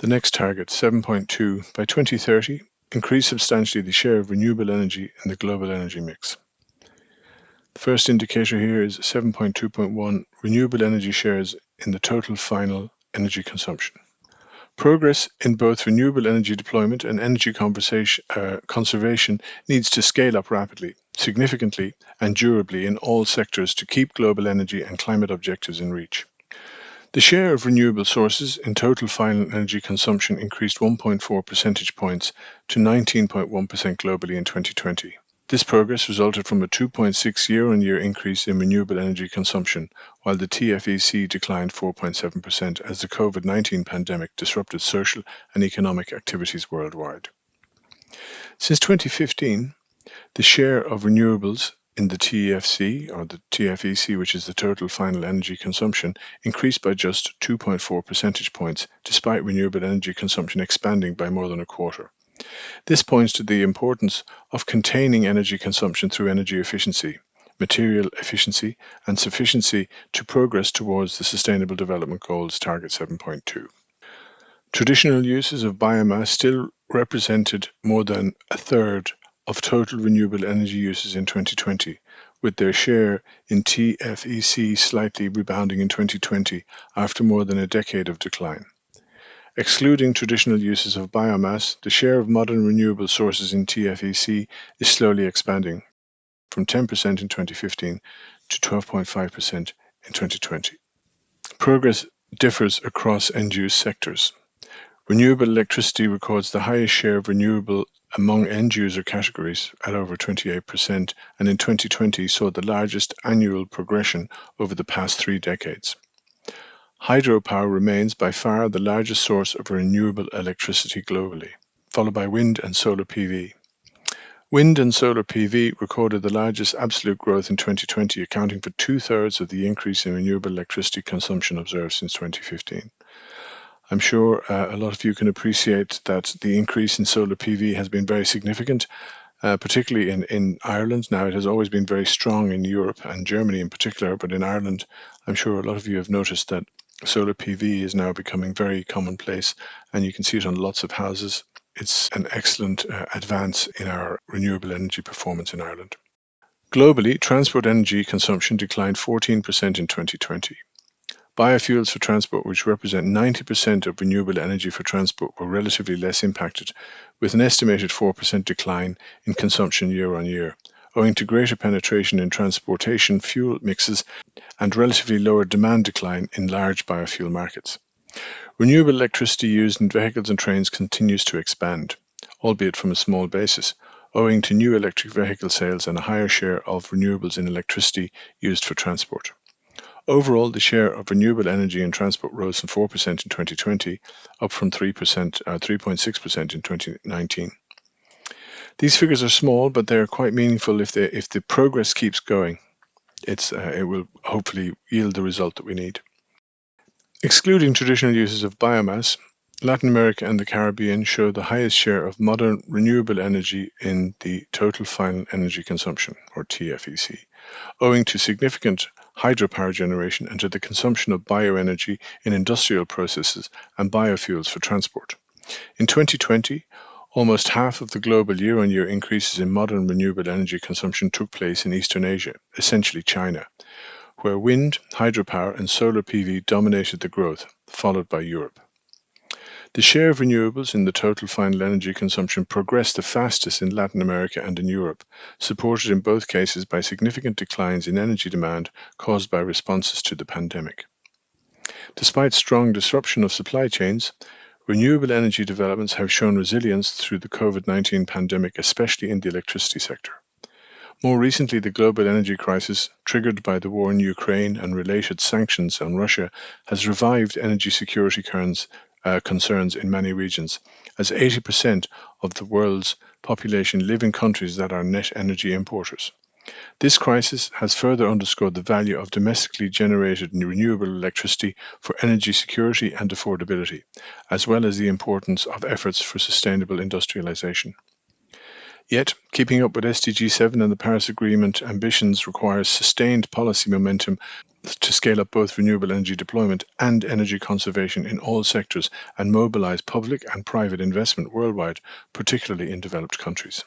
The next target, 7.2, by 2030, increase substantially the share of renewable energy in the global energy mix. The first indicator here is 7.2.1, renewable energy shares in the total final energy consumption. Progress in both renewable energy deployment and energy conservation needs to scale up rapidly, significantly, and durably in all sectors to keep global energy and climate objectives in reach. The share of renewable sources in total final energy consumption increased 1.4 percentage points to 19.1% globally in 2020. This progress resulted from a 2.6 year-on-year increase in renewable energy consumption, while the TFEC declined 4.7% as the COVID-19 pandemic disrupted social and economic activities worldwide. Since 2015, the share of renewables in the TFC, or the TFEC, which is the total final energy consumption, increased by just 2.4 percentage points, despite renewable energy consumption expanding by more than a quarter. This points to the importance of containing energy consumption through energy efficiency, material efficiency, and sufficiency to progress towards the Sustainable Development Goals Target 7.2. Traditional uses of biomass still represented more than a third of total renewable energy uses in 2020, with their share in TFEC slightly rebounding in 2020 after more than a decade of decline. Excluding traditional uses of biomass, the share of modern renewable sources in TFEC is slowly expanding from 10% in 2015 to 12.5% in 2020. Progress differs across end-use sectors. Renewable electricity records the highest share of renewable among end-user categories at over 28%, and in 2020 saw the largest annual progression over the past 3 decades. Hydropower remains by far the largest source of renewable electricity globally, followed by wind and solar PV. Wind and solar PV recorded the largest absolute growth in 2020, accounting for 2/3 of the increase in renewable electricity consumption observed since 2015. I'm sure a lot of you can appreciate that the increase in solar PV has been very significant, particularly in Ireland. Now, it has always been very strong in Europe and Germany in particular, but in Ireland, I'm sure a lot of you have noticed that solar PV is now becoming very commonplace, and you can see it on lots of houses. It's an excellent advance in our renewable energy performance in Ireland. Globally, transport energy consumption declined 14% in 2020. Biofuels for transport, which represent 90% of renewable energy for transport, were relatively less impacted, with an estimated 4% decline in consumption year on year, owing to greater penetration in transportation fuel mixes and relatively lower demand decline in large biofuel markets. Renewable electricity used in vehicles and trains continues to expand, albeit from a small basis, owing to new electric vehicle sales and a higher share of renewables in electricity used for transport. Overall, the share of renewable energy in transport rose from 4% in 2020, up from 3.6% in 2019. These figures are small, but they are quite meaningful if the progress keeps going. It will hopefully yield the result that we need. Excluding traditional uses of biomass, Latin America and the Caribbean show the highest share of modern renewable energy in the total final energy consumption, or TFEC, owing to significant hydropower generation and to the consumption of bioenergy in industrial processes and biofuels for transport. In 2020, almost half of the global year-on-year increases in modern renewable energy consumption took place in Eastern Asia, essentially China, where wind, hydropower and solar PV dominated the growth, followed by Europe. The share of renewables in the total final energy consumption progressed the fastest in Latin America and in Europe, supported in both cases by significant declines in energy demand caused by responses to the pandemic. Despite strong disruption of supply chains, renewable energy developments have shown resilience through the COVID-19 pandemic, especially in the electricity sector. More recently, the global energy crisis, triggered by the war in Ukraine and related sanctions on Russia, has revived energy security concerns in many regions, as 80% of the world's population live in countries that are net energy importers. This crisis has further underscored the value of domestically generated renewable electricity for energy security and affordability, as well as the importance of efforts for sustainable industrialization. Yet, keeping up with SDG 7 and the Paris Agreement ambitions requires sustained policy momentum to scale up both renewable energy deployment and energy conservation in all sectors and mobilize public and private investment worldwide, particularly in developed countries.